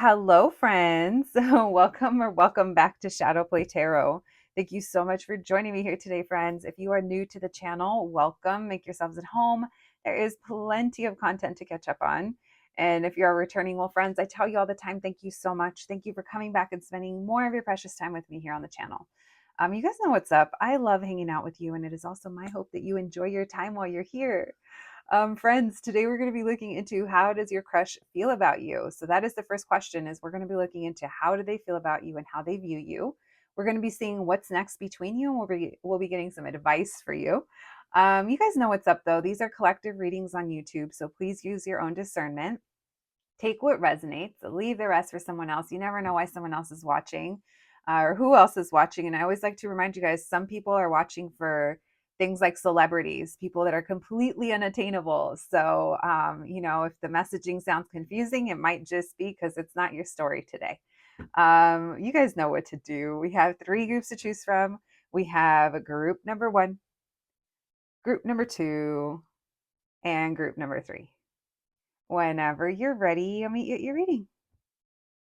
Hello, friends. Welcome back to Shadow Play Tarot. Thank you so much for joining me here today, friends. If you are new to the channel, welcome. Make yourselves at home. There is plenty of content to catch up on. And if you are returning, well, friends, I tell you all the time, thank you so much. Thank you for coming back and spending more of your precious time with me here on the channel. You guys know what's up. I love hanging out with you, and it is also my hope that you enjoy your time while you're here. Friends, today we're going to be looking into how does your crush feel about you? So that is the first question is we're going to be looking into how do they feel about you and how they view you. We're going to be seeing what's next between you and we'll be getting some advice for you. You guys know what's up though. These are collective readings on YouTube, so please use your own discernment. Take what resonates, leave the rest for someone else. You never know why someone else is watching or who else is watching. And I always like to remind you guys, some people are watching for things like celebrities, people that are completely unattainable. So, if the messaging sounds confusing, it might just be because it's not your story today. You guys know what to do. We have three groups to choose from. We have group number one, group number two, and group number three. Whenever you're ready, I'll meet you at your reading.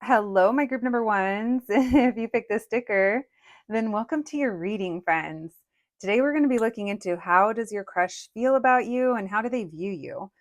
Hello, my group number ones. If you picked this sticker, then welcome to your reading, friends. Today we're going to be looking into how does your crush feel about you and how do they view you?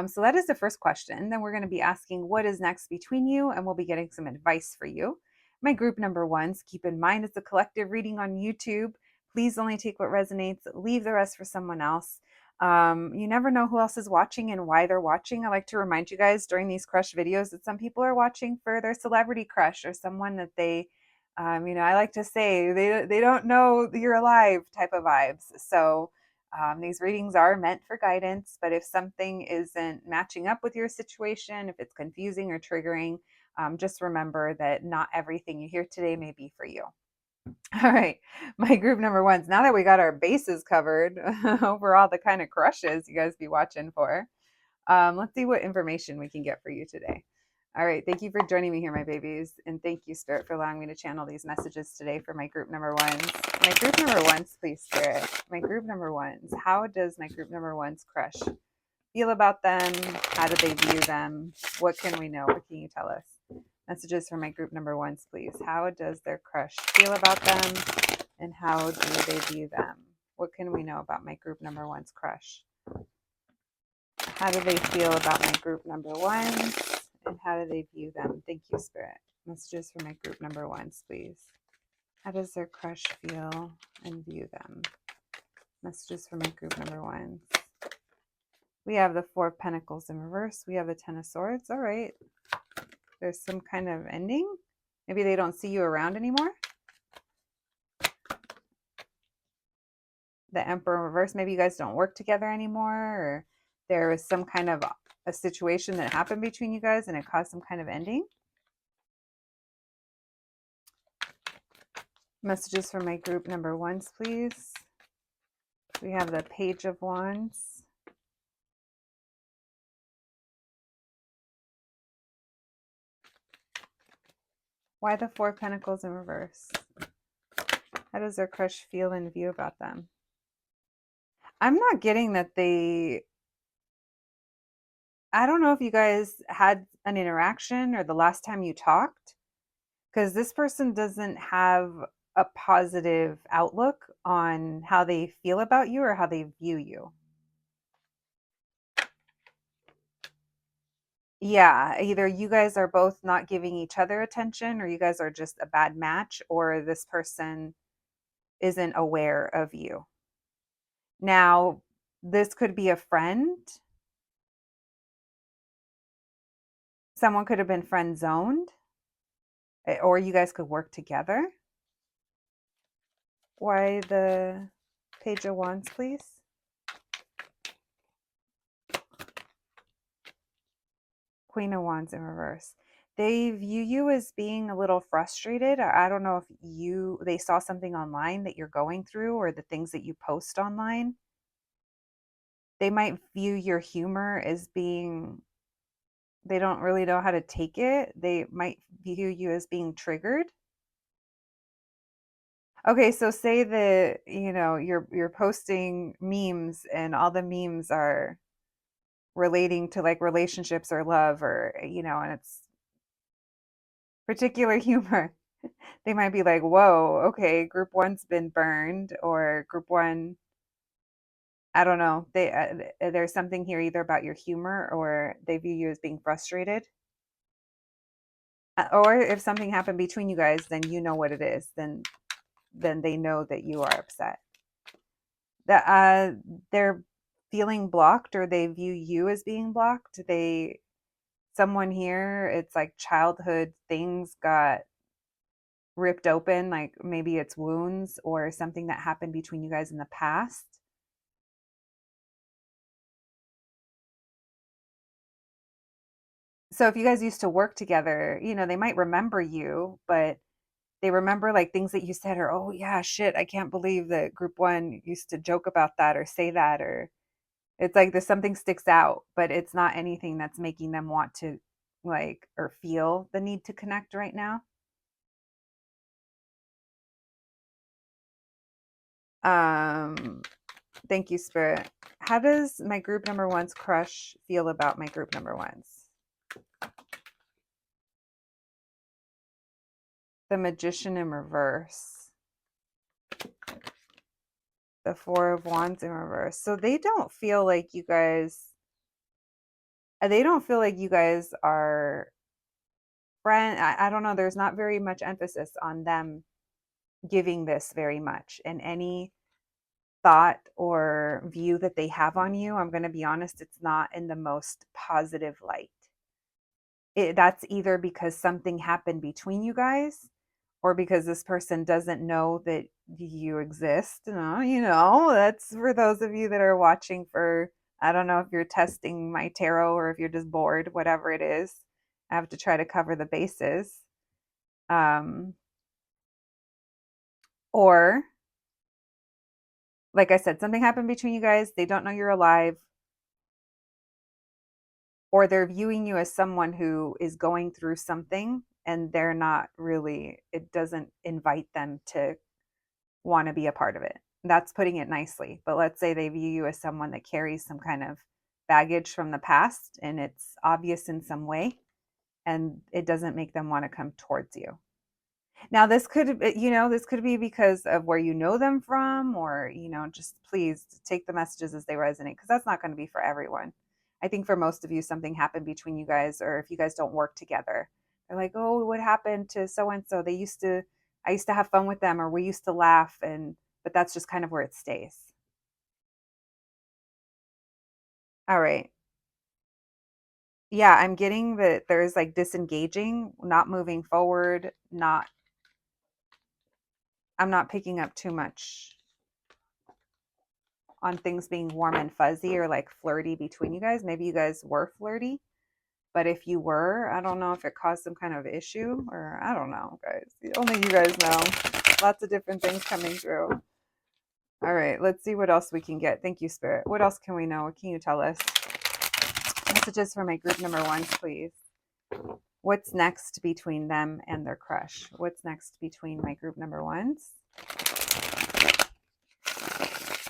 So that is the first question. Then we're going to be asking what is next between you, and we'll be getting some advice for you. My group number ones, keep in mind it's a collective reading on YouTube. Please only take what resonates, leave the rest for someone else. You never know who else is watching and why they're watching. I like to remind you guys during these crush videos that some people are watching for their celebrity crush or someone that they, I like to say they don't know you're alive type of vibes. So these readings are meant for guidance, but if something isn't matching up with your situation, if it's confusing or triggering, just remember that not everything you hear today may be for you. All right, my group number ones. Now that we got our bases covered over all the kind of crushes you guys be watching for, let's see what information we can get for you today. All right, thank you for joining me here, my babies, and thank you, Spirit, for allowing me to channel these messages today for my group number ones. My group number ones, please, Spirit. My group number ones. How does my group number ones crush feel about them? How do they view them? What can we know? What can you tell us? Messages for my group number ones, please. How does their crush feel about them? And how do they view them? What can we know about my group number one's crush? How do they feel about my group number ones? And how do they view them? Thank you, Spirit. Messages for my group number ones, please. How does their crush feel and view them? Messages for my group number ones. We have the Four of Pentacles in reverse. We have the Ten of Swords. All right. There's some kind of ending. Maybe they don't see you around anymore. The Emperor in reverse. Maybe you guys don't work together anymore, or there was some kind of a situation that happened between you guys and it caused some kind of ending. Messages for my group number ones, please. We have the Page of Wands. Why the Four of Pentacles in reverse? How does their crush feel and view about them? I'm not getting that I don't know if you guys had an interaction or the last time you talked, because this person doesn't have a positive outlook on how they feel about you or how they view you. Yeah, either you guys are both not giving each other attention, or you guys are just a bad match, or this person isn't aware of you. Now, this could be a friend. Someone could have been friend zoned, or you guys could work together. Why the Page of Wands, please? Queen of Wands in reverse. They view you as being a little frustrated. I don't know if they saw something online that you're going through or the things that you post online. They might view your humor as being, they don't really know how to take it. They might view you as being triggered. Okay, so say that, you're posting memes and all the memes are relating to like relationships or love, or and particular humor. They might be like, whoa, okay, group one's been burned, or group one, I don't know. There's something here either about your humor or they view you as being frustrated. Or if something happened between you guys, then you know what it is. Then they know that you are upset. That they're feeling blocked, or they view you as being blocked. They Someone here, it's like childhood things got ripped open, like maybe it's wounds or something that happened between you guys in the past. So if you guys used to work together, they might remember you, but they remember like things that you said, or, oh yeah, shit, I can't believe that group one used to joke about that or say that, or it's like there's something sticks out, but it's not anything that's making them want to like or feel the need to connect right now. Um, Thank you, Spirit. How does my group number one's crush feel about my group number ones? The Magician in reverse. The Four of Wands in reverse. So they don't feel like you guys are friend. I don't know. There's not very much emphasis on them giving this very much. And any thought or view that they have on you, I'm going to be honest, it's not in the most positive light. That's either because something happened between you guys, or because this person doesn't know that you exist. That's for those of you that are watching for, I don't know if you're testing my tarot or if you're just bored, whatever it is. I have to try to cover the bases. Um, or, like I said, something happened between you guys. They don't know you're alive, or they're viewing you as someone who is going through something and they're not really, it doesn't invite them to want to be a part of it. That's putting it nicely. But let's say they view you as someone that carries some kind of baggage from the past and it's obvious in some way, and it doesn't make them want to come towards you. Now, this could be because of where you know them from, or, just please take the messages as they resonate, because that's not going to be for everyone. I think for most of you, something happened between you guys, or if you guys don't work together, they're like, oh, what happened to so and so? I used to have fun with them, or we used to laugh, but that's just kind of where it stays. All right. Yeah, I'm getting that there's like disengaging, not moving forward, I'm not picking up too much on things being warm and fuzzy or like flirty between you guys. Maybe you guys were flirty, but if you were, I don't know if it caused some kind of issue, or I don't know, guys. Only you guys know. Lots of different things coming through. All right, let's see what else we can get. Thank you, Spirit. What else can we know? What can you tell us? Messages for my group number ones, please. What's next between them and their crush? What's next between my group number ones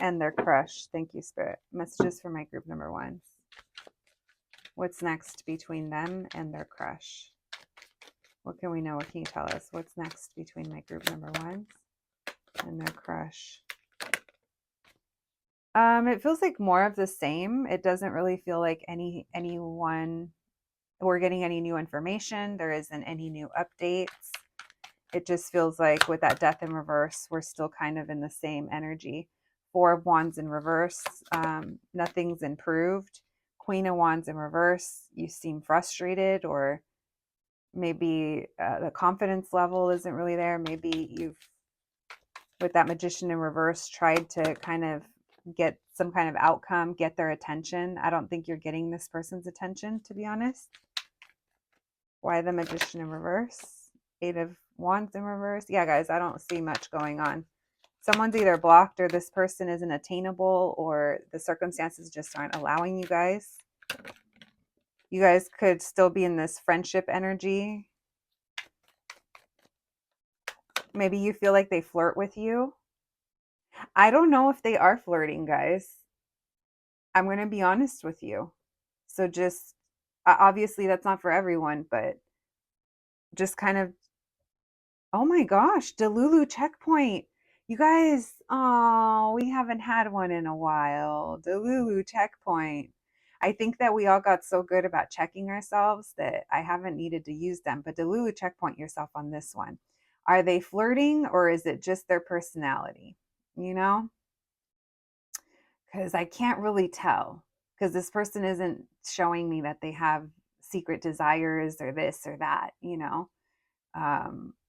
and their crush? Thank you, Spirit. Messages for my group number ones. What's next between them and their crush? What can we know? What can you tell us? What's next between my group number ones and their crush? It feels like more of the same. It doesn't really feel like anyone we're getting any new information. There isn't any new updates. It just feels like with that Death in reverse, we're still kind of in the same energy. Four of Wands in reverse, nothing's improved. Queen of Wands in reverse, you seem frustrated, or maybe the confidence level isn't really there. Maybe you've, with that Magician in reverse, tried to kind of get some kind of outcome, get their attention. I don't think you're getting this person's attention, to be honest. Why the Magician in reverse? Eight of Wands in reverse. Yeah, guys, I don't see much going on. Someone's either blocked, or this person isn't attainable, or the circumstances just aren't allowing you guys. You guys could still be in this friendship energy. Maybe you feel like they flirt with you. I don't know if they are flirting, guys. I'm going to be honest with you. So just, obviously that's not for everyone, but just kind of, oh my gosh, Delulu checkpoint. You guys, oh, we haven't had one in a while. Delulu checkpoint. I think that we all got so good about checking ourselves that I haven't needed to use them. But Delulu checkpoint yourself on this one. Are they flirting or is it just their personality? You know? Because I can't really tell. Because this person isn't showing me that they have secret desires or this or that, you know?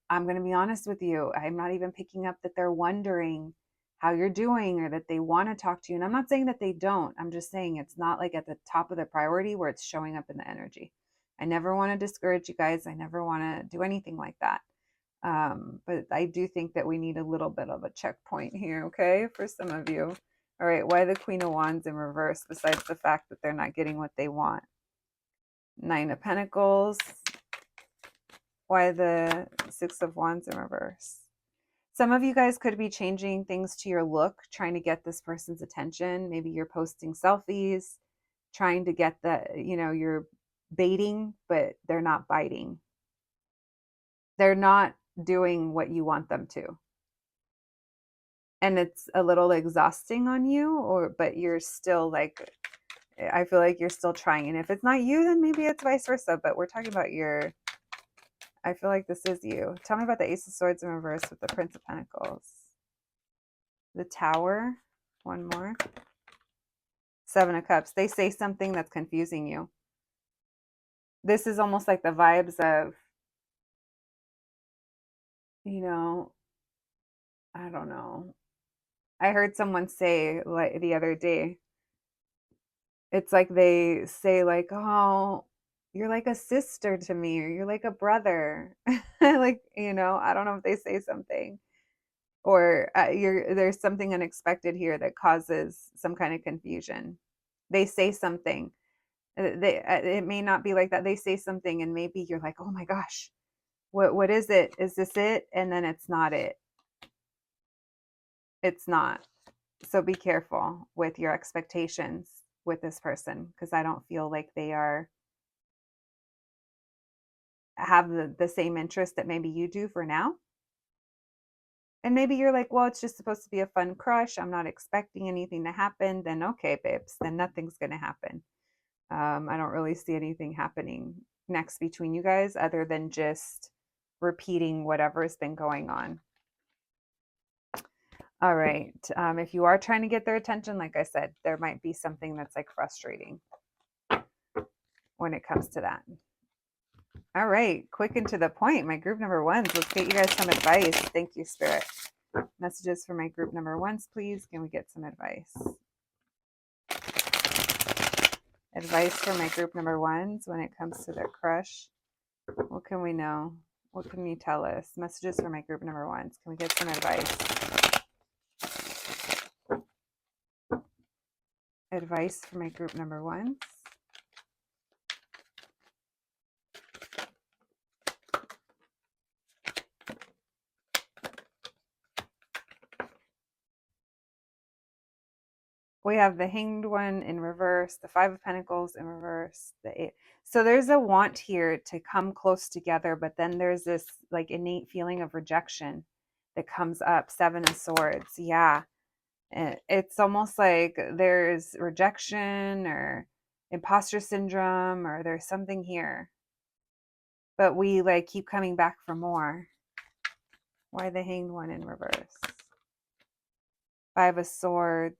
I'm going to be honest with you. I'm not even picking up that they're wondering how you're doing or that they want to talk to you. And I'm not saying that they don't. I'm just saying it's not like at the top of the priority where it's showing up in the energy. I never want to discourage you guys. I never want to do anything like that. But I do think that we need a little bit of a checkpoint here, okay, for some of you. All right, why the Queen of Wands in reverse besides the fact that they're not getting what they want? Nine of Pentacles. Why the Six of Wands in reverse? Some of you guys could be changing things to your look, trying to get this person's attention. Maybe you're posting selfies, trying to get you're baiting, but they're not biting. They're not doing what you want them to. And it's a little exhausting on you, but you're still like, I feel like you're still trying. And if it's not you, then maybe it's vice versa. But we're talking about I feel like this is you. Tell me about the Ace of Swords in reverse with the Prince of Pentacles. The Tower. One more. Seven of Cups. They say something that's confusing you. This is almost like the vibes of, I don't know. I heard someone say like the other day, it's like they say like, oh, you're like a sister to me, or you're like a brother. Like, I don't know if they say something. Or there's something unexpected here that causes some kind of confusion. They say something. It may not be like that. They say something, and maybe you're like, "Oh my gosh, what is it? Is this it?" And then it's not it. It's not. So be careful with your expectations with this person, because I don't feel like they have the same interest that maybe you do for now. And maybe you're like, well, it's just supposed to be a fun crush. I'm not expecting anything to happen. Then, okay, babes, then nothing's going to happen. I don't really see anything happening next between you guys other than just repeating whatever's been going on. All right. If you are trying to get their attention, like I said, there might be something that's like frustrating when it comes to that. All right. Quick and to the point. My group number ones. Let's get you guys some advice. Thank you, Spirit. Messages for my group number ones, please. Can we get some advice? Advice for my group number ones when it comes to their crush. What can we know? What can you tell us? Messages for my group number ones. Can we get some advice? Advice for my group number ones. We have the Hanged One in reverse, the Five of Pentacles in reverse, the Eight. So there's a want here to come close together, but then there's this like innate feeling of rejection that comes up. Seven of Swords. Yeah. It's almost like there's rejection or imposter syndrome, or there's something here. But we like keep coming back for more. Why the Hanged One in reverse? Five of Swords.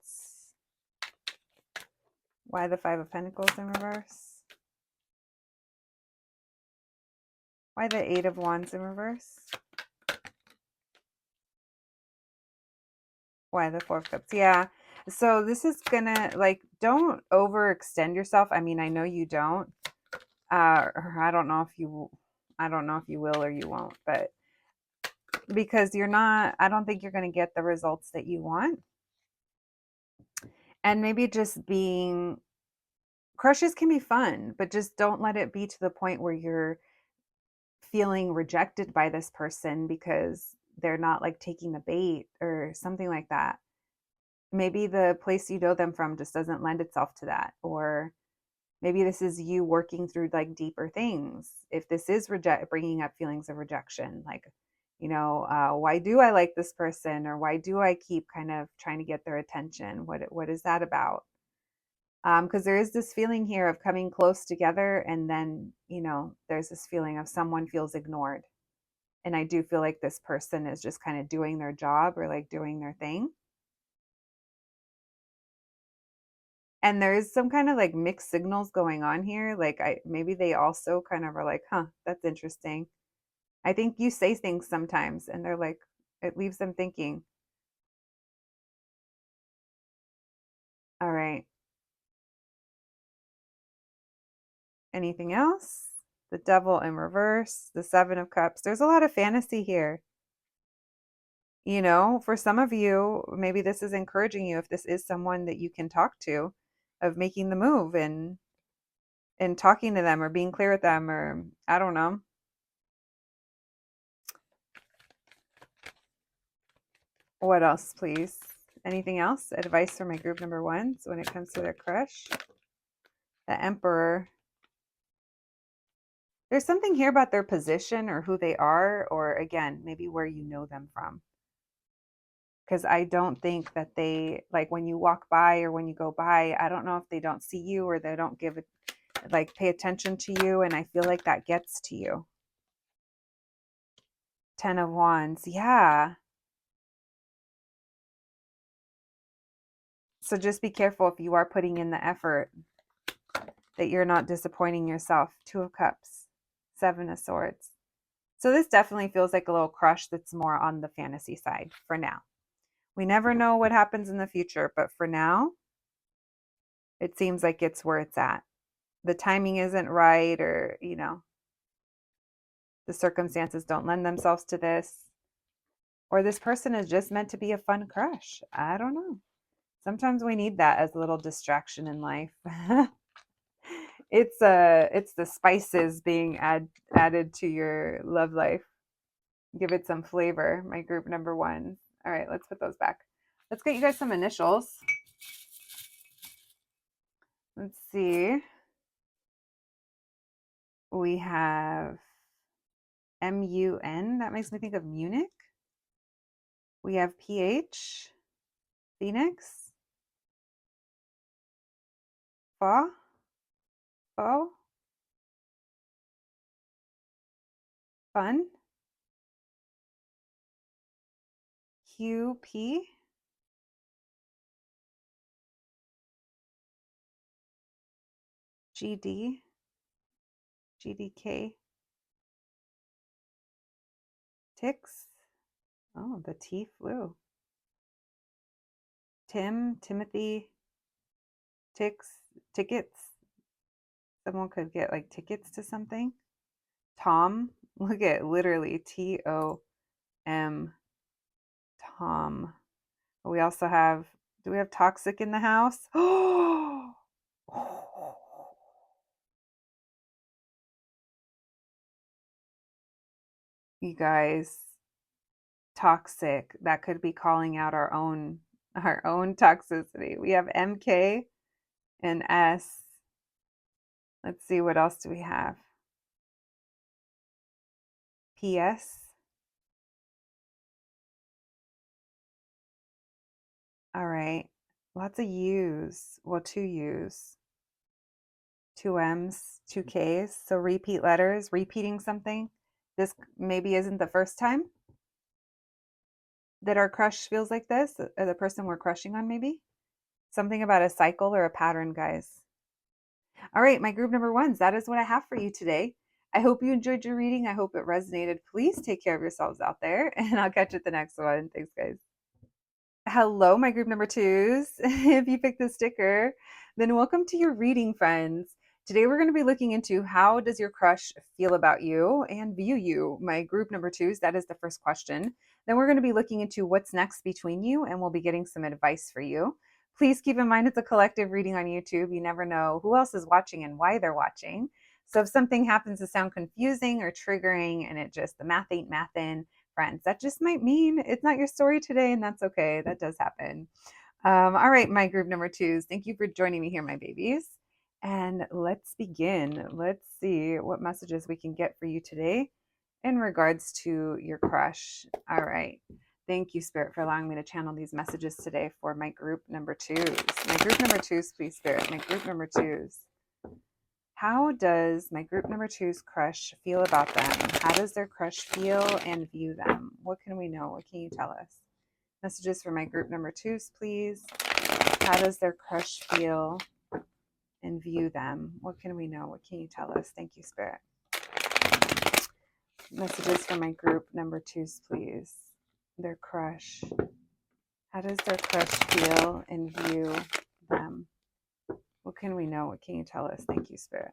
Why the Five of Pentacles in reverse? Why the Eight of Wands in reverse? Why the Four of Cups? Yeah. So this is gonna, like, don't overextend yourself. I mean, I know you don't. Or I don't know if you will or you won't, but because I don't think you're going to get the results that you want. And maybe just crushes can be fun, but just don't let it be to the point where you're feeling rejected by this person because they're not like taking the bait or something like that. Maybe the place you know them from just doesn't lend itself to that, or Maybe this is you working through like deeper things. If this is bringing up feelings of rejection, like, why do I like this person, or why do I keep kind of trying to get their attention? What is that about? Because there is this feeling here of coming close together, and then there's this feeling of someone feels ignored, and I do feel like this person is just kind of doing their job, or like doing their thing. And there is some kind of like mixed signals going on here. Like maybe they also kind of are like, huh, that's interesting. I think you say things sometimes and they're like, it leaves them thinking. All right. Anything else? The devil in reverse, the 7 of Cups. There's a lot of fantasy here. For some of you, maybe this is encouraging you, if this is someone that you can talk to, of making the move and talking to them, or being clear with them, or I don't know. What else, please? Anything else? Advice for my group number ones when it comes to their crush? The Emperor. There's something here about their position, or who they are, or again, maybe where you know them from. Because I don't think that they, like, when you walk by or when you go by, I don't know if they don't see you, or they don't give it, like, pay attention to you. And I feel like that gets to you. 10 of Wands. Yeah. So just be careful if you are putting in the effort, that you're not disappointing yourself. 2 of Cups. 7 of Swords. So this definitely feels like a little crush that's more on the fantasy side for now. We never know what happens in the future, but for now, it seems like it's where it's at. The timing isn't right, or, the circumstances don't lend themselves to this, or this person is just meant to be a fun crush. I don't know. Sometimes we need that as a little distraction in life. It's the spices being added to your love life. Give it some flavor, my group number one. All right, let's put those back. Let's get you guys some initials. Let's see. We have MUN. That makes me think of Munich. We have PH. Phoenix. Fa. Fo. Fun. QP. GD. GDK. Tix. Oh, the T flew. Tim. Timothy. Tix. Tickets. Someone could get like tickets to something. Tom. Look at literally TOM. Tom. We also have, do we have toxic in the house? Oh, you guys, toxic. That could be calling out our own toxicity. We have MK and S. Let's see, what else do we have? PS. All right. Lots of U's. Well, 2 U's. 2 M's, 2 K's. So repeat letters, repeating something. This maybe isn't the first time that our crush feels like this, or the person we're crushing on, maybe. Something about a cycle or a pattern, guys. All right, my group number ones, that is what I have for you today. I hope you enjoyed your reading. I hope it resonated. Please take care of yourselves out there, and I'll catch you at the next one. Thanks, guys. Hello, my group number twos. If you picked the sticker, then welcome to your reading, friends. Today we're going to be looking into, how does your crush feel about you and view you? My group number twos, that is the first question. Then we're going to be looking into what's next between you, and we'll be getting some advice for you. Please keep in mind it's a collective reading on YouTube. You never know who else is watching and why they're watching. So if something happens to sound confusing or triggering, and the math ain't mathin', friends, that just might mean it's not your story today, and that's okay. That does happen. All right, my group number twos, thank you for joining me here, my babies. And let's begin. Let's see what messages we can get for you today in regards to your crush. All right. Thank you, Spirit, for allowing me to channel these messages today for my group number twos. My group number twos, please, Spirit. My group number twos. How does my group number two's crush feel about them? How does their crush feel and view them? What can we know? What can you tell us? Messages for my group number twos, please. How does their crush feel and view them? What can we know? What can you tell us? Thank you, Spirit. Messages for my group number twos, please. Their crush. How does their crush feel and view them? What can we know? What can you tell us? Thank you, Spirit.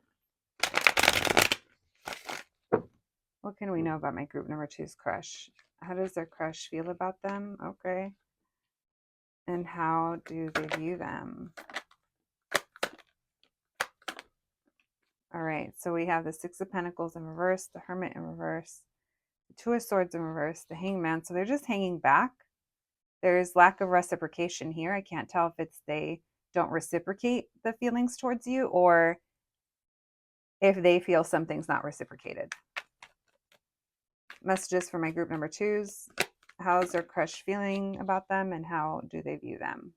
What can we know about my group number two's crush? How does their crush feel about them? Okay. And how do they view them? All right. So we have the Six of Pentacles in reverse, the Hermit in reverse, the Two of Swords in reverse, the Hangman. So they're just hanging back. There's lack of reciprocation here. I can't tell if it's they don't reciprocate the feelings towards you or if they feel something's not reciprocated. Messages for my group number twos. How's their crush feeling about them and how do they view them?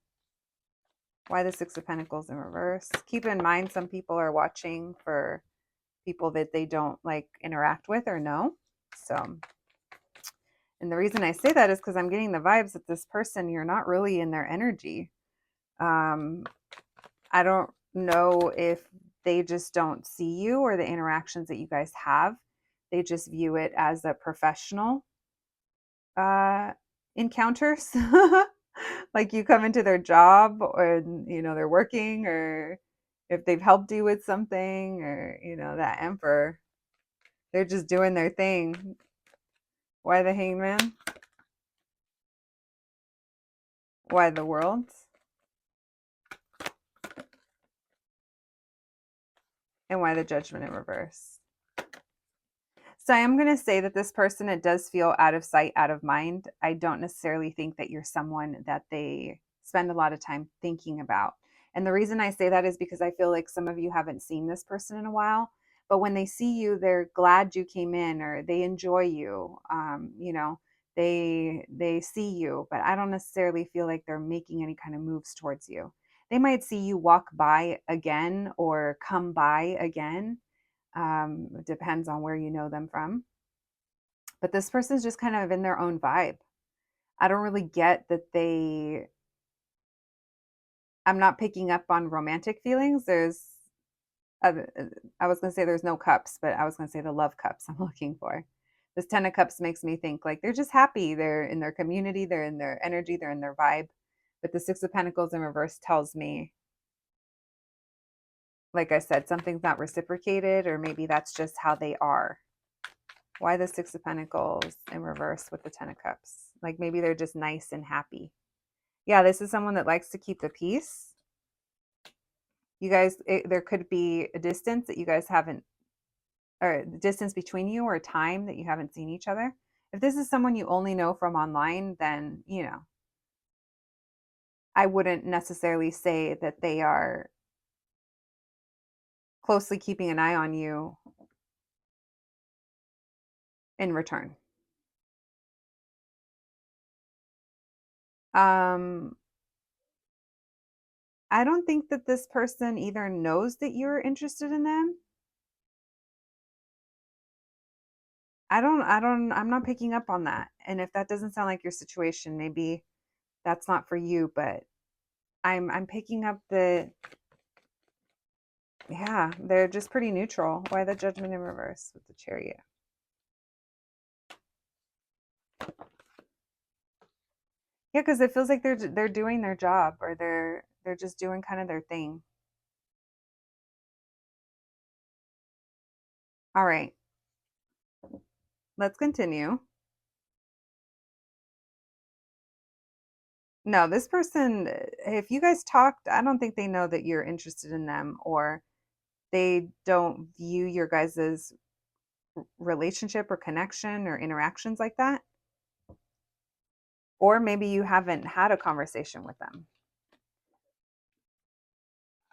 Why the Six of Pentacles in reverse? Keep in mind some people are watching for people that they don't like interact with or know. So, and the reason I say that is because I'm getting the vibes that this person, you're not really in their energy. I don't know if they just don't see you or the interactions that you guys have. They just view it as a professional encounters. Like you come into their job or, you know, they're working or if they've helped you with something or, you know, that Emperor, they're just doing their thing. Why the Hangman? Why the World? And why the Judgment in reverse? So I am going to say that this person, it does feel out of sight, out of mind. I don't necessarily think that you're someone that they spend a lot of time thinking about. And the reason I say that is because I feel like some of you haven't seen this person in a while, but when they see you, they're glad you came in or they enjoy you. You know, they see you, but I don't necessarily feel like they're making any kind of moves towards you. They might see you walk by again or come by again. It depends on where you know them from. But this person's just kind of in their own vibe. I don't really get that I'm not picking up on romantic feelings. Uh, I was going to say there's no cups, but I was going to say the love cups I'm looking for. This Ten of Cups makes me think like they're just happy. They're in their community, they're in their energy, they're in their vibe. But the Six of Pentacles in reverse tells me, like I said, something's not reciprocated, or maybe that's just how they are. Why the Six of Pentacles in reverse with the Ten of Cups? Like maybe they're just nice and happy. Yeah, this is someone that likes to keep the peace. You guys, there could be a distance that you guys haven't, or the distance between you or time that you haven't seen each other. If this is someone you only know from online, then, you know, I wouldn't necessarily say that they are closely keeping an eye on you in return. Um, I don't think that this person either knows that you're interested in them. I'm not picking up on that. And if that doesn't sound like your situation, maybe that's not for you, but I'm picking up yeah, they're just pretty neutral. Why the Judgment in reverse with the Chariot? Yeah, because it feels like they're doing their job or they're just doing kind of their thing. All right. Let's continue. No, this person, if you guys talked, I don't think they know that you're interested in them or they don't view your guys's relationship or connection or interactions like that. Or maybe you haven't had a conversation with them.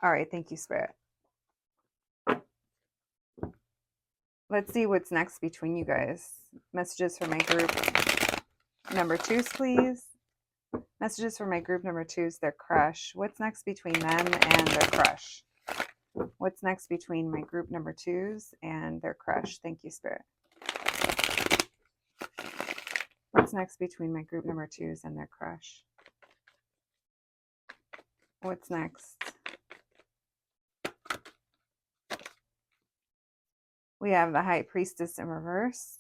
All right, thank you, Spirit. Let's see what's next between you guys. Messages for my group number twos, please. Messages for my group number twos, their crush. What's next between them and their crush? What's next between my group number twos and their crush? Thank you, Spirit. What's next between my group number twos and their crush? What's next? We have the High Priestess in reverse.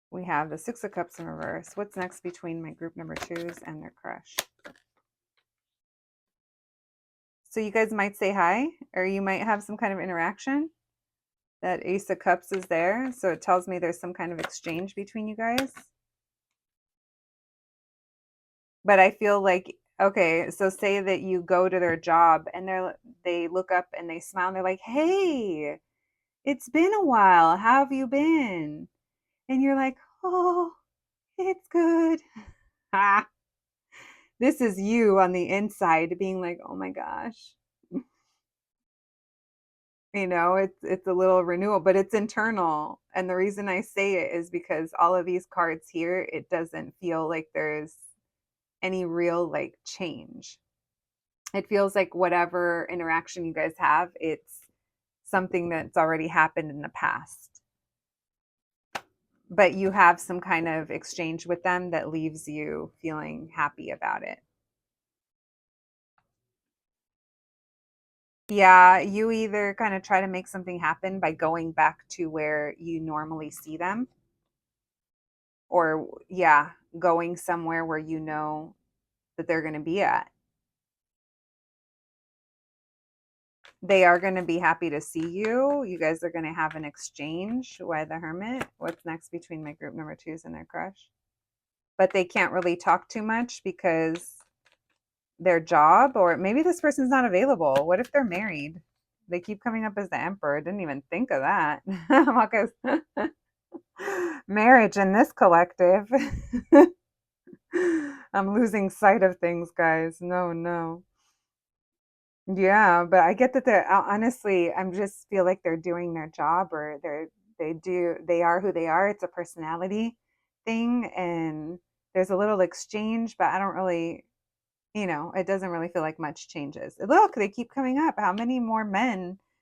We have the Six of Cups in reverse. What's next between my group number twos and their crush? So you guys might say hi, or you might have some kind of interaction. That Ace of Cups is there, so it tells me there's some kind of exchange between you guys. But I feel like, okay, so say that you go to their job and they look up and they smile and they're like, hey, it's been a while. How have you been? And you're like, oh, it's good. Ah, this is you on the inside being like, oh my gosh. You know, it's a little renewal, but it's internal. And the reason I say it is because all of these cards here, it doesn't feel like there's any real like change. It feels like whatever interaction you guys have, it's something that's already happened in the past. But you have some kind of exchange with them that leaves you feeling happy about it. Yeah, you either kind of try to make something happen by going back to where you normally see them, or yeah, going somewhere where you know that they're going to be at. They are going to be happy to see you. You guys are going to have an exchange. Why the Hermit? What's next between my group number twos and their crush? But they can't really talk too much because their job, or maybe this person's not available. What if they're married? They keep coming up as the Emperor. Didn't even think of that. Marriage in this collective. I'm losing sight of things, guys. No, no. Yeah, but I get that they're honestly, I'm just feel like they're doing their job, or they are who they are. It's a personality thing, and there's a little exchange, but I don't really, it doesn't really feel like much changes. Look, they keep coming up. How many more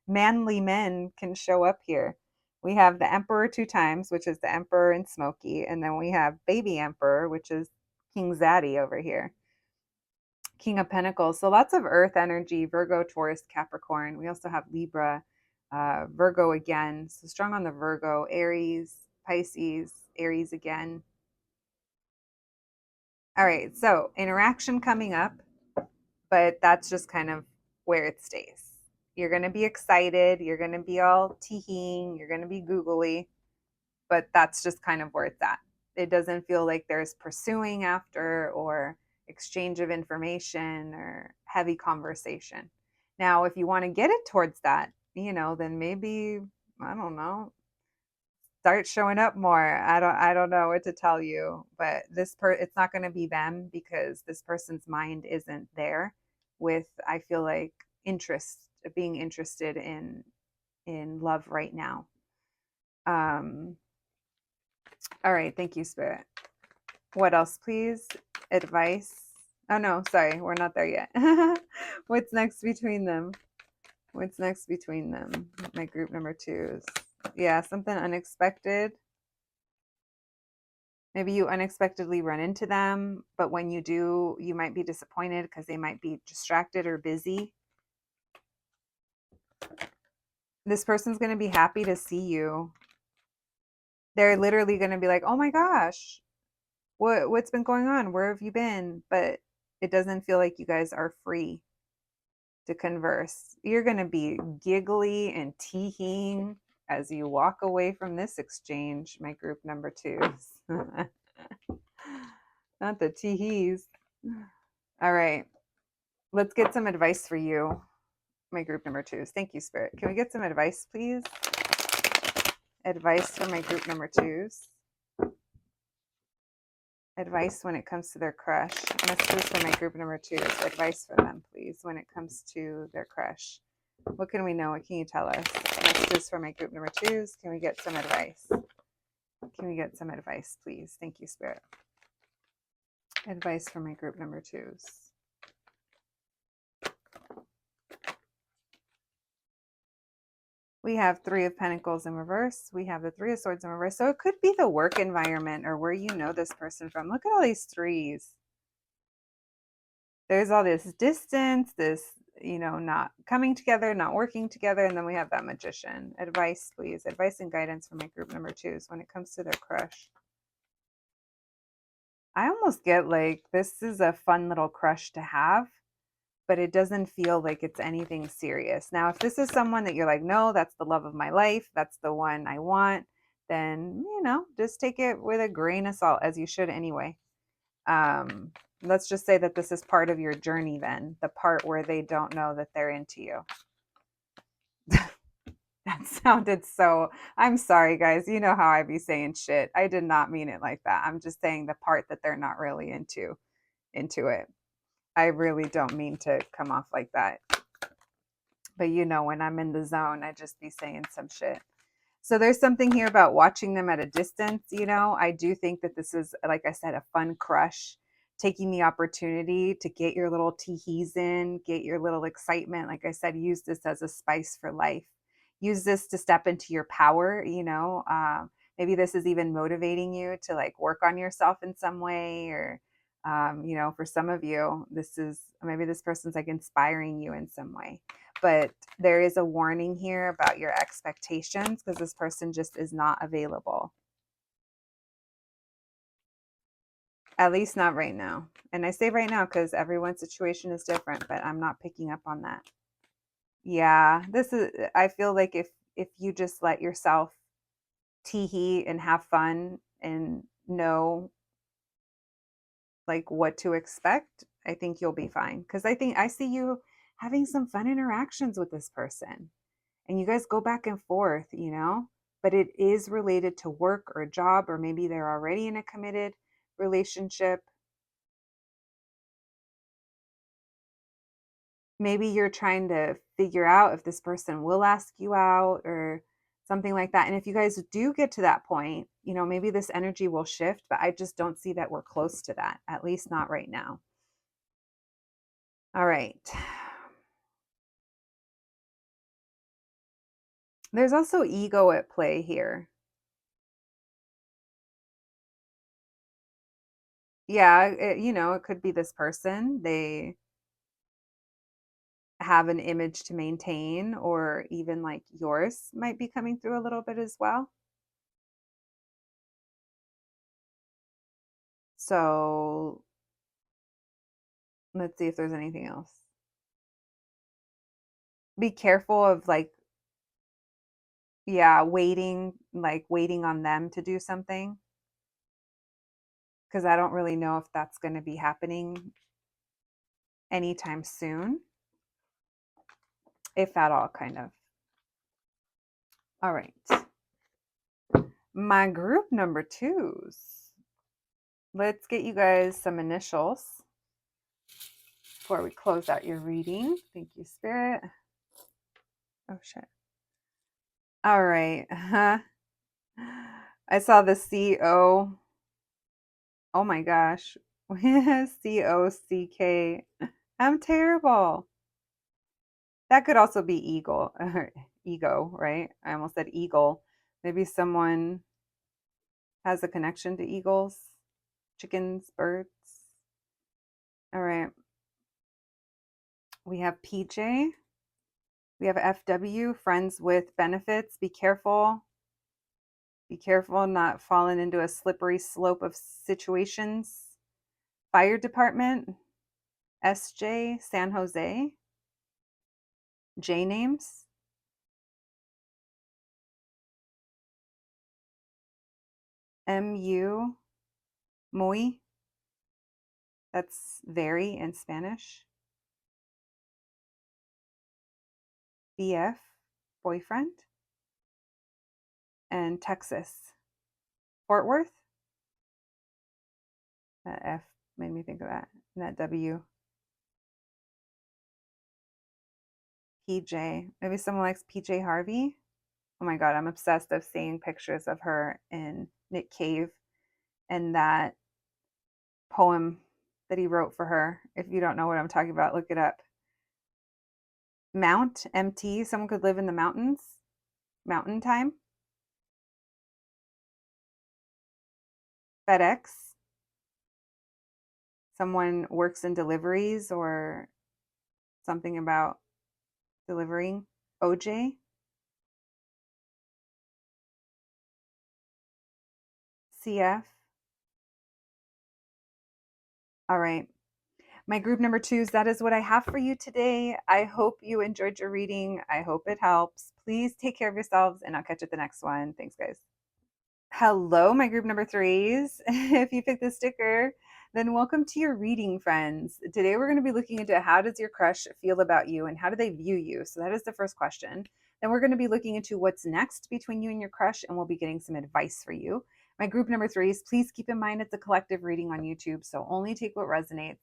manly men can show up here? We have the Emperor two times, which is the Emperor and Smokey, and then we have Baby Emperor, which is King Zaddy over here. King of Pentacles. So lots of earth energy, Virgo, Taurus, Capricorn. We also have Libra, Virgo again. So strong on the Virgo, Aries, Pisces, Aries again. All right, so interaction coming up, but that's just kind of where it stays. You're going to be excited. You're going to be all teeing. You're going to be googly, but that's just kind of where it's at. It doesn't feel like there's pursuing after or exchange of information or heavy conversation. Now, if you want to get it towards that, then maybe, I don't know, start showing up more. I don't know what to tell you, but it's not going to be them, because this person's mind isn't there with, I feel like, being interested in love right now. All right, thank you, Spirit. What else, please? Advice. Oh no, sorry, we're not there yet. What's next between them? What's next between them? My group number twos. Yeah, something unexpected. Maybe you unexpectedly run into them, but when you do, you might be disappointed because they might be distracted or busy. This person's going to be happy to see you. They're literally going to be like, oh my gosh, what's been going on? Where have you been? But it doesn't feel like you guys are free to converse. You're going to be giggly and teeing as you walk away from this exchange, my group number twos. Not the teehees. All right. Let's get some advice for you, my group number twos. Thank you, Spirit. Can we get some advice, please? Advice for my group number twos. Advice when it comes to their crush. Messages for my group number twos. Advice for them, please, when it comes to their crush. What can we know? What can you tell us? Messages for my group number twos. Can we get some advice? Can we get some advice, please? Thank you, Spirit. Advice for my group number twos. We have Three of Pentacles in reverse. We have the Three of Swords in reverse. So it could be the work environment or where you know this person from. Look at all these threes. There's all this distance, this, not coming together, not working together. And then we have that Magician. Advice, please. Advice and guidance for my group number twos when it comes to their crush. I almost get like this is a fun little crush to have, but it doesn't feel like it's anything serious. Now, if this is someone that you're like, no, that's the love of my life, that's the one I want, then, just take it with a grain of salt, as you should anyway. Let's just say that this is part of your journey then, the part where they don't know that they're into you. That sounded so, I'm sorry guys, you know how I be saying shit. I did not mean it like that. I'm just saying the part that they're not really into it. I really don't mean to come off like that. But when I'm in the zone, I just be saying some shit. So there's something here about watching them at a distance. I do think that this is, like I said, a fun crush, taking the opportunity to get your little teehees in, get your little excitement. Like I said, use this as a spice for life. Use this to step into your power. Maybe this is even motivating you to like work on yourself in some way, or for some of you, maybe this person's like inspiring you in some way. But there is a warning here about your expectations because this person just is not available. At least not right now. And I say right now because everyone's situation is different, but I'm not picking up on that. Yeah, I feel like if you just let yourself tee-hee and have fun and know like what to expect, I think you'll be fine. Because I see you having some fun interactions with this person. And you guys go back and forth, but it is related to work or a job, or maybe they're already in a committed relationship. Maybe you're trying to figure out if this person will ask you out or something like that. And if you guys do get to that point, maybe this energy will shift, but I just don't see that we're close to that, at least not right now. All right. There's also ego at play here. Yeah, it could be this person. They have an image to maintain, or even like yours might be coming through a little bit as well. So let's see if there's anything else. Be careful of like, yeah, waiting on them to do something, because I don't really know if that's going to be happening anytime soon, if at all, kind of. All right. My group number twos. Let's get you guys some initials before we close out your reading. Thank you, Spirit. Oh, shit. All right. I saw the CO. Oh my gosh. COCK. I'm terrible. That could also be eagle. Ego, right? I almost said eagle. Maybe someone has a connection to eagles, chickens, birds. All right. We have PJ. We have FW, friends with benefits. Be careful. Be careful not falling into a slippery slope of situations. Fire department, SJ, San Jose. J names. MU, muy. That's very in Spanish. BF, boyfriend. And Texas. Fort Worth. That F made me think of that. And that W. PJ. Maybe someone likes PJ Harvey. Oh my God, I'm obsessed of seeing pictures of her in Nick Cave and that poem that he wrote for her. If you don't know what I'm talking about, look it up. Mount, MT, someone could live in the mountains. Mountain time. FedEx, someone works in deliveries or something about delivering. OJ, CF. All right. My group number twos, that is what I have for you today. I hope you enjoyed your reading. I hope it helps. Please take care of yourselves, and I'll catch you at the next one. Thanks, guys. Hello, my group number threes. If you picked the sticker, then welcome to your reading, friends. Today we're going to be looking into how does your crush feel about you and how do they view you? So that is the first question. Then we're going to be looking into what's next between you and your crush, and we'll be getting some advice for you. My group number threes, please keep in mind it's a collective reading on YouTube, so only take what resonates.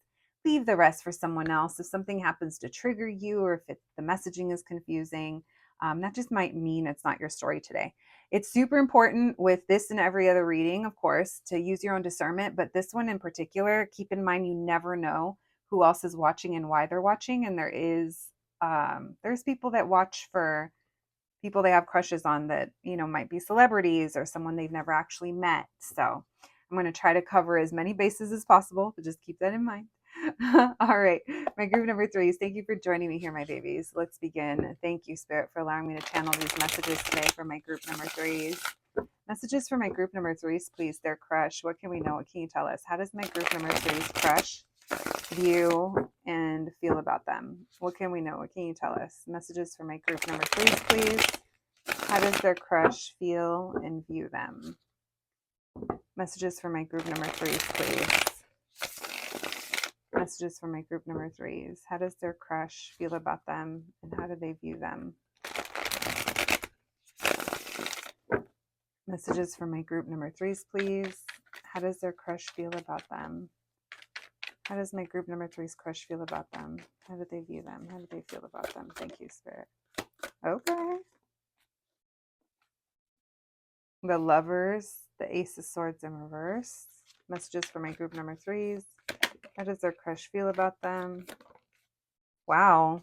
Leave the rest for someone else. If something happens to trigger you or if the messaging is confusing, that just might mean it's not your story today. It's super important with this and every other reading, of course, to use your own discernment. But this one in particular, keep in mind you never know who else is watching and why they're watching. And there's people that watch for people they have crushes on that, might be celebrities or someone they've never actually met. So I'm going to try to cover as many bases as possible, but just keep that in mind. All right, my group number threes, thank you for joining me here, my babies. Let's begin. Thank you, Spirit, for allowing me to channel these messages today for my group number threes. Messages for my group number threes, please. Their crush. What can we know? What can you tell us? How does my group number threes crush view and feel about them? What can we know? What can you tell us? Messages for my group number threes, please. How does their crush feel and view them? Messages for my group number threes, please. Messages for my group number threes. How does their crush feel about them and how do they view them? Messages for my group number threes, please. How does their crush feel about them? How does my group number threes crush feel about them? How do they view them? How do they feel about them? Thank you, Spirit. Okay. The Lovers, the Ace of Swords in reverse. Messages for my group number threes. How does their crush feel about them? Wow.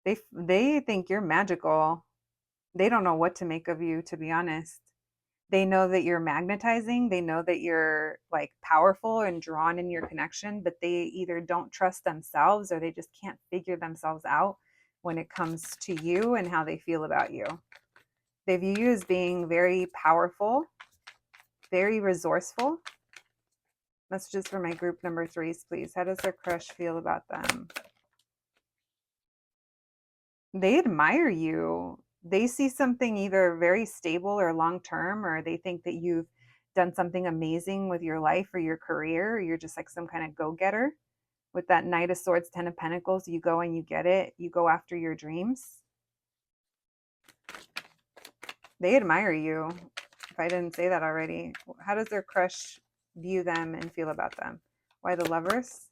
They think you're magical. They don't know what to make of you, to be honest. They know that you're magnetizing. They know that you're like powerful and drawn in your connection, but they either don't trust themselves or they just can't figure themselves out when it comes to you and how they feel about you. They view you as being very powerful, very resourceful. Messages for my group number threes, please. How does their crush feel about them? They admire you. They see something either very stable or long term, or they think that you've done something amazing with your life or your career, or you're just like some kind of go getter. With that Knight of Swords, Ten of Pentacles, you go and you get it. You go after your dreams. They admire you. If I didn't say that already, how does their crush view them and feel about them? Why the Lovers?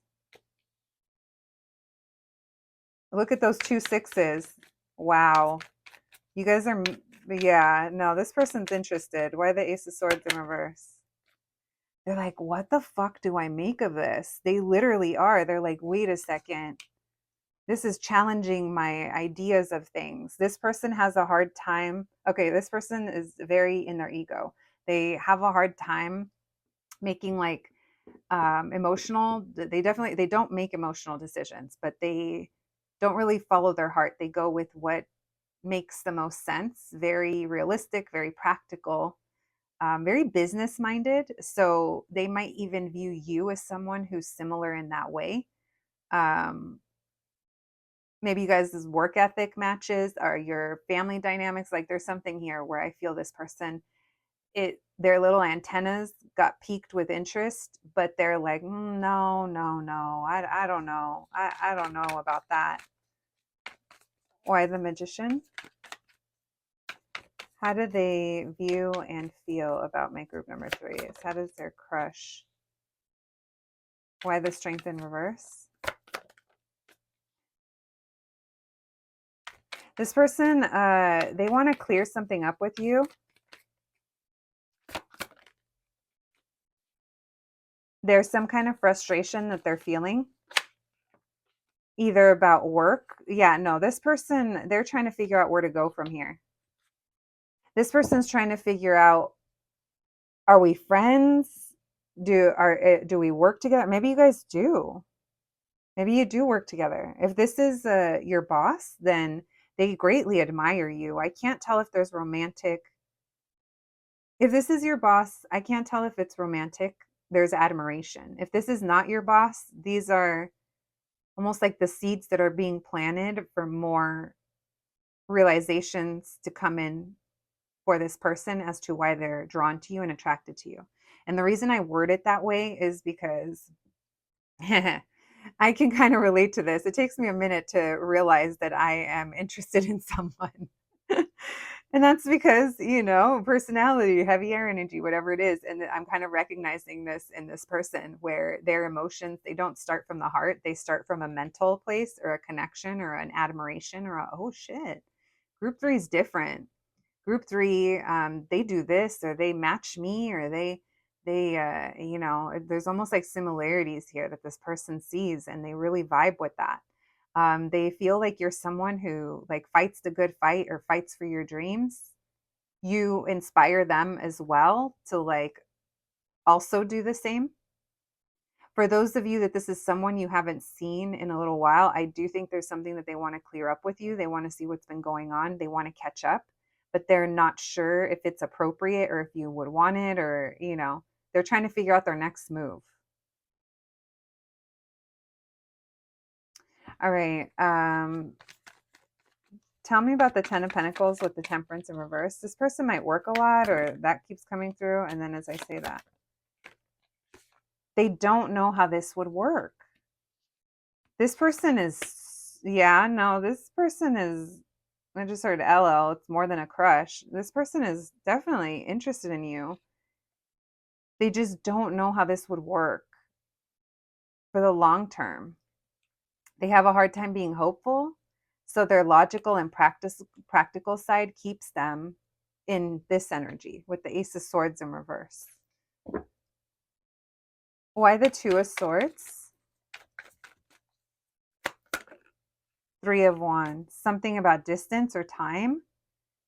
Look at those 2 6s. Wow. You guys are, yeah, no, this person's interested. Why the Ace of Swords in reverse? They're like, what the fuck do I make of this? They literally are. They're like, wait a second. This is challenging my ideas of things. This person has a hard time. Okay, this person is very in their ego. They have a hard time making like emotional. They don't make emotional decisions, but they don't really follow their heart. They go with what makes the most sense. Very realistic, very practical, very business minded. So they might even view you as someone who's similar in that way. Maybe you guys' work ethic matches or your family dynamics. Like there's something here where I feel this person, their little antennas got piqued with interest, but they're like, no, I don't know. I don't know about that. Why the Magician? How do they view and feel about my group number threes? How does their crush? Why the Strength in reverse? This person, they want to clear something up with you. There's some kind of frustration that they're feeling, either about work. Yeah, no, this person, they're trying to figure out where to go from here. This person's trying to figure out, are we friends? Do we work together? Maybe you guys do. Maybe you do work together. If this is your boss, then they greatly admire you. I can't tell if there's romantic. If this is your boss, I can't tell if it's romantic. There's admiration. If this is not your boss, these are almost like the seeds that are being planted for more realizations to come in for this person as to why they're drawn to you and attracted to you. And the reason I word it that way is because I can kind of relate to this. It takes me a minute to realize that I am interested in someone. And that's because, personality, heavy air energy, whatever it is. And I'm kind of recognizing this in this person where their emotions, they don't start from the heart. They start from a mental place or a connection or an admiration or oh shit. Group 3 is different. Group 3, they do this or they match me or there's almost like similarities here that this person sees and they really vibe with that. They feel like you're someone who like fights the good fight or fights for your dreams. You inspire them as well to like also do the same. For those of you that this is someone you haven't seen in a little while, I do think there's something that they want to clear up with you. They want to see what's been going on. They want to catch up, but they're not sure if it's appropriate or if you would want it or, they're trying to figure out their next move. All right. Tell me about the 10 of Pentacles with the Temperance in reverse. This person might work a lot or that keeps coming through. And then as I say that, they don't know how this would work. This person is, this person is, I just heard LL, it's more than a crush. This person is definitely interested in you. They just don't know how this would work for the long term. They have a hard time being hopeful. So their logical and practical side keeps them in this energy with the Ace of Swords in reverse. Why the Two of Swords? 3 of Wands. Something about distance or time.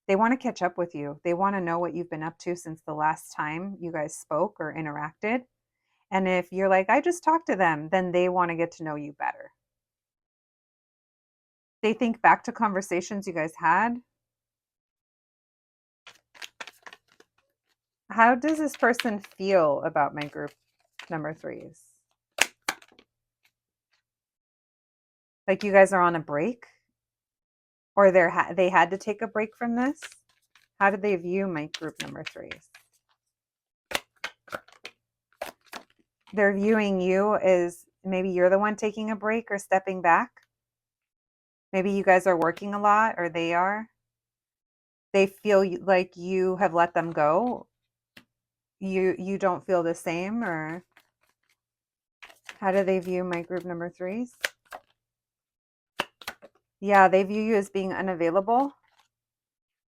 They want to catch up with you. They want to know what you've been up to since the last time you guys spoke or interacted. And if you're like, I just talked to them, then they want to get to know you better. They think back to conversations you guys had. How does this person feel about my group number 3s? Like you guys are on a break? Or they had to take a break from this? How do they view my group number 3s? They're viewing you as maybe you're the one taking a break or stepping back. Maybe you guys are working a lot or they are. They feel like you have let them go. You don't feel the same, or how do they view my group number 3s? Yeah, they view you as being unavailable.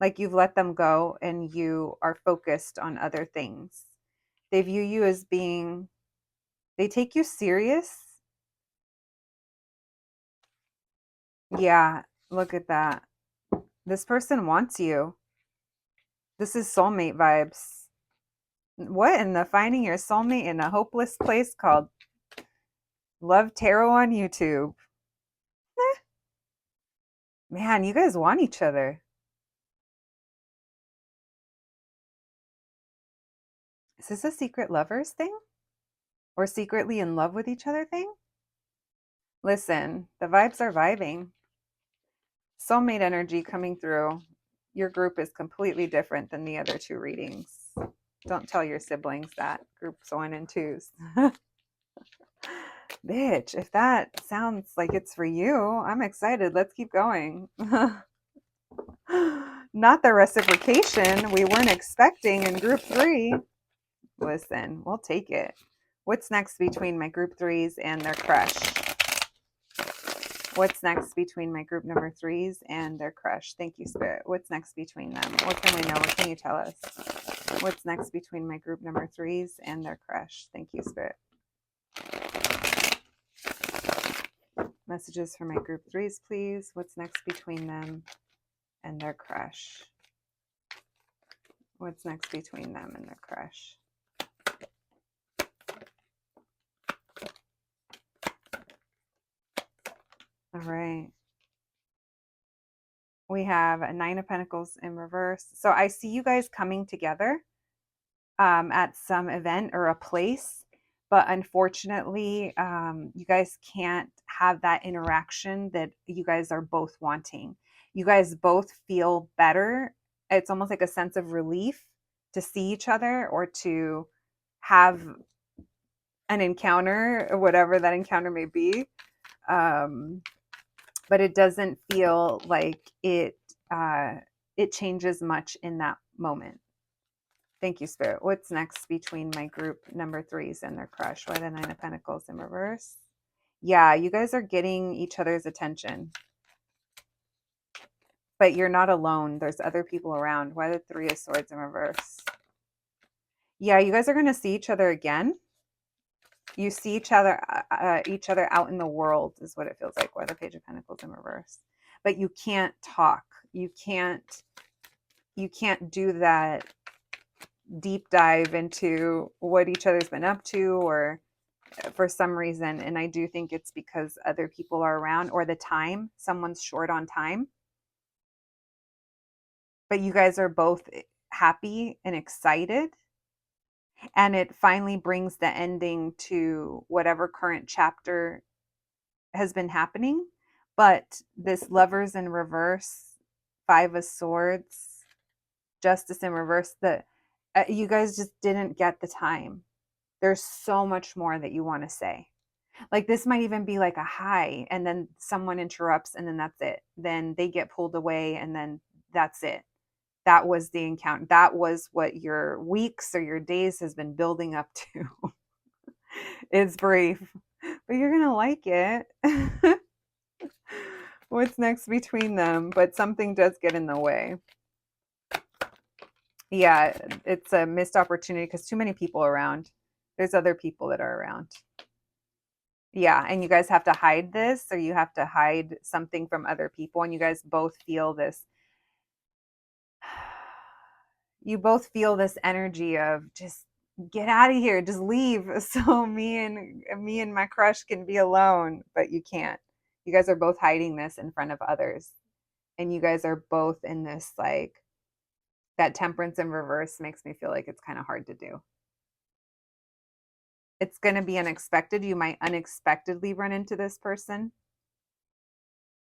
Like you've let them go and you are focused on other things. They view you as being, they take you serious. Yeah, look at that. This person wants you. This is soulmate vibes. What in the finding your soulmate in a hopeless place called Love Tarot on YouTube? Man, you guys want each other. Is this a secret lovers thing? Or secretly in love with each other thing? Listen, the vibes are vibing. Soulmate energy coming through. Your group is completely different than the other 2 readings. Don't tell your siblings that. Groups 1 and 2s. Bitch, if that sounds like it's for you, I'm excited. Let's keep going. Not the reciprocation we weren't expecting in group 3. Listen, we'll take it. What's next between my group 3s and their crush? What's next between my group number threes and their crush? Thank you, Spirit. What's next between them? What can we know? What can you tell us? What's next between my group number threes and their crush? Thank you, Spirit. Messages for my group threes, please. What's next between them and their crush? What's next between them and their crush? All right. We have a Nine of Pentacles in reverse. So I see you guys coming together at some event or a place, but unfortunately, you guys can't have that interaction that you guys are both wanting. You guys both feel better. It's almost like a sense of relief to see each other or to have an encounter, or whatever that encounter may be. But it doesn't feel like it changes much in that moment. Thank you, Spirit. What's next between my group number threes and their crush? Why the Nine of Pentacles in reverse? Yeah, you guys are getting each other's attention. But you're not alone. There's other people around. Why the Three of Swords in reverse? Yeah, you guys are going to see each other again. You see each other out in the world is what it feels like. Why the Page of Pentacles in reverse? But you can't talk. You can't do that deep dive into what each other's been up to, or for some reason. And I do think it's because other people are around, or the time, someone's short on time. But you guys are both happy and excited. And it finally brings the ending to whatever current chapter has been happening. But this Lovers in reverse, Five of Swords, Justice in reverse, you guys just didn't get the time. There's so much more that you want to say. Like this might even be like a hi, and then someone interrupts, and then that's it. Then they get pulled away, and then that's it. That was the encounter. That was what your weeks or your days has been building up to. It's brief, but you're going to like it. What's next between them? But something does get in the way. Yeah, it's a missed opportunity because too many people around. There's other people that are around. Yeah, and you guys have to hide this, or you have to hide something from other people, and you guys both feel this. You both feel this energy of just get out of here, just leave, so me and my crush can be alone. But you can't. You guys are both hiding this in front of others, and you guys are both in this, like, that Temperance in reverse makes me feel like it's kind of hard to do. It's going to be unexpected. You might unexpectedly run into this person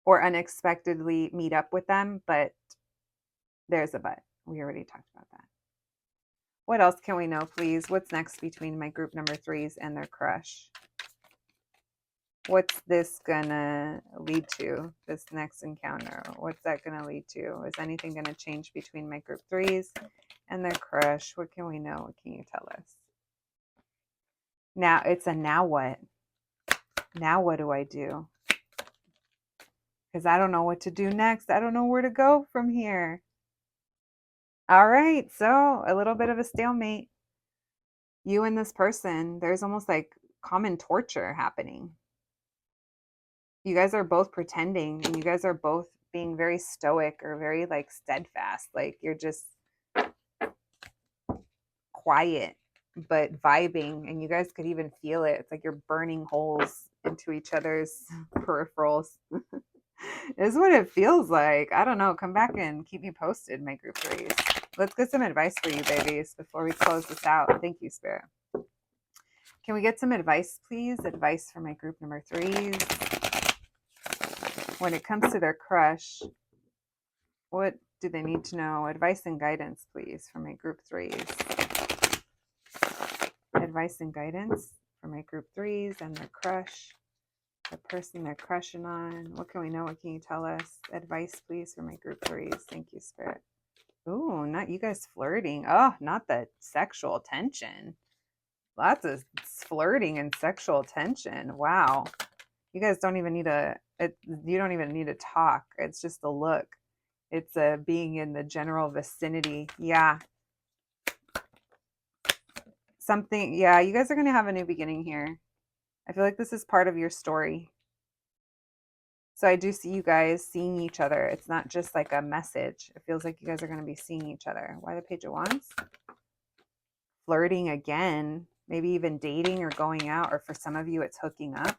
or unexpectedly meet up with them, but there's a but. We already talked about that. What else can we know, please? What's next between my group number threes and their crush? What's this gonna lead to, this next encounter? What's that gonna lead to? Is anything gonna change between my group threes and their crush? What can we know? What can you tell us? Now, it's a now what? Now what do I do? Because I don't know what to do next. I don't know where to go from here. All right, so a little bit of a stalemate. You and this person, there's almost like common torture happening. You guys are both pretending, and you guys are both being very stoic or very like steadfast. Like you're just quiet but vibing, and you guys could even feel it. It's like you're burning holes into each other's peripherals. Is what it feels like. I don't know. Come back and keep me posted, my group threes. Let's get some advice for you, babies, before we close this out. Thank you, Spirit. Can we get some advice, please? Advice for my group number threes. When it comes to their crush, what do they need to know? Advice and guidance, please, for my group threes. Advice and guidance for my group threes and their crush. The person they're crushing on. What can we know? What can you tell us? Advice, please, for my group threes. Thank you, Spirit. Ooh, not you guys flirting. Oh, not the sexual tension. Lots of flirting and sexual tension. Wow. You guys don't even need a You don't even need to talk. It's just a look. It's a being in the general vicinity. Yeah. Something, yeah, you guys are going to have a new beginning here. I feel like this is part of your story. So I do see you guys seeing each other. It's not just like a message. It feels like you guys are going to be seeing each other. Why the Page of Wands? Flirting again, maybe even dating or going out, or for some of you, it's hooking up.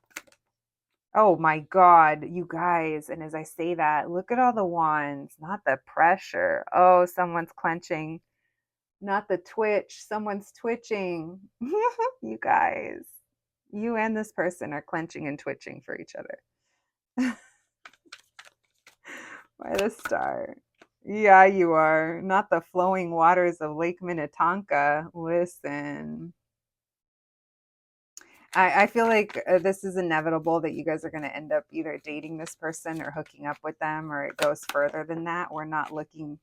Oh my God, you guys. And as I say that, look at all the wands, not the pressure. Oh, someone's clenching, not the twitch. Someone's twitching. You guys, you and this person are clenching and twitching for each other. By the Star. Yeah, you are. Not the flowing waters of Lake Minnetonka. Listen. I feel like this is inevitable that you guys are going to end up either dating this person or hooking up with them, or it goes further than that. We're not looking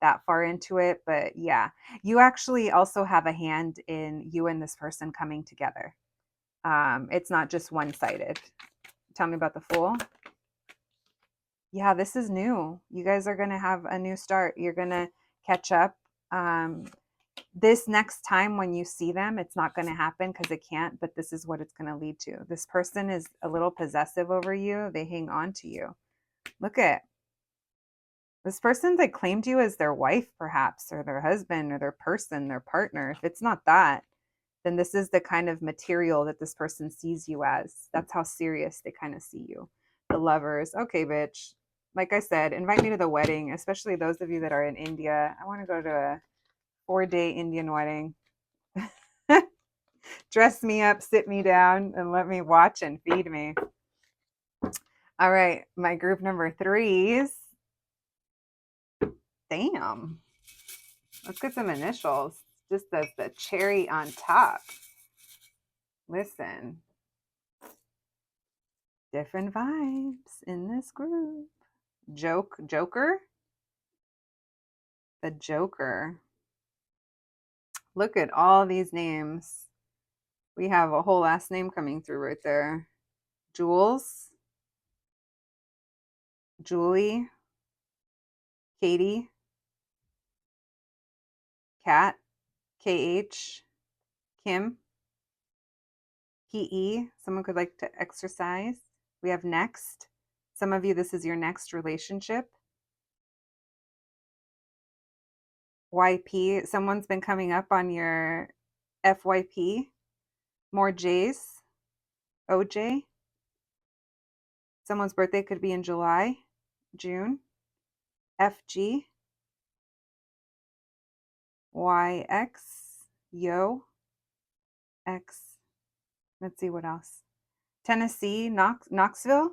that far into it. But yeah, you actually also have a hand in you and this person coming together. It's not just one-sided. Tell me about the Fool. Yeah, this is new. You guys are going to have a new start. You're going to catch up. This next time when you see them, it's not going to happen because it can't, but this is what it's going to lead to. This person is a little possessive over you. They hang on to you. Look at this person's like claimed you as their wife, perhaps, or their husband, or their person, their partner. If it's not that, then this is the kind of material that this person sees you as. That's how serious they kind of see you. The Lovers. Okay, bitch. Like I said, invite me to the wedding, especially those of you that are in India. I want to go to a 4-day Indian wedding. Dress me up, sit me down, and let me watch and feed me. All right, my group number 3s. Damn. Let's get some initials, just as the cherry on top. Listen. Different vibes in this group. Joker? The Joker. Look at all these names. We have a whole last name coming through right there. Jules, Julie, Katie, Kat, KH, Kim, PE. Someone could like to exercise. We have next. Some of you, this is your next relationship. YP. Someone's been coming up on your FYP. More J's. OJ. Someone's birthday could be in July, June. FG. YX. Yo. X. Let's see what else. Tennessee, Knoxville.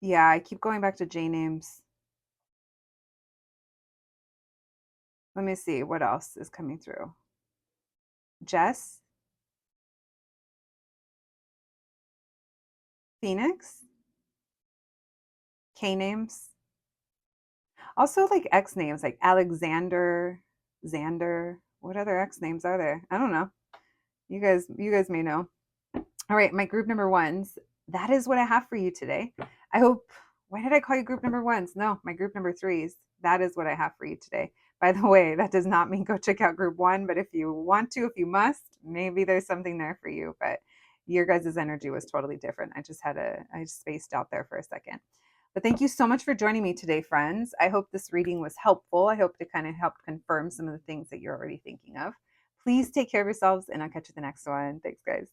Yeah, I keep going back to J names. Let me see what else is coming through. Jess. Phoenix. K names. Also like X names like Alexander, Xander. What other X names are there? I don't know. You guys may know. All right, my group number 1s. That is what I have for you today. I hope, why did I call you group number 1s? No, my group number 3s. That is what I have for you today. By the way, that does not mean go check out group 1, but if you want to, if you must, maybe there's something there for you. But your guys' energy was totally different. I just spaced out there for a second. But thank you so much for joining me today, friends. I hope this reading was helpful. I hope to kind of help confirm some of the things that you're already thinking of. Please take care of yourselves, and I'll catch you the next one. Thanks, guys.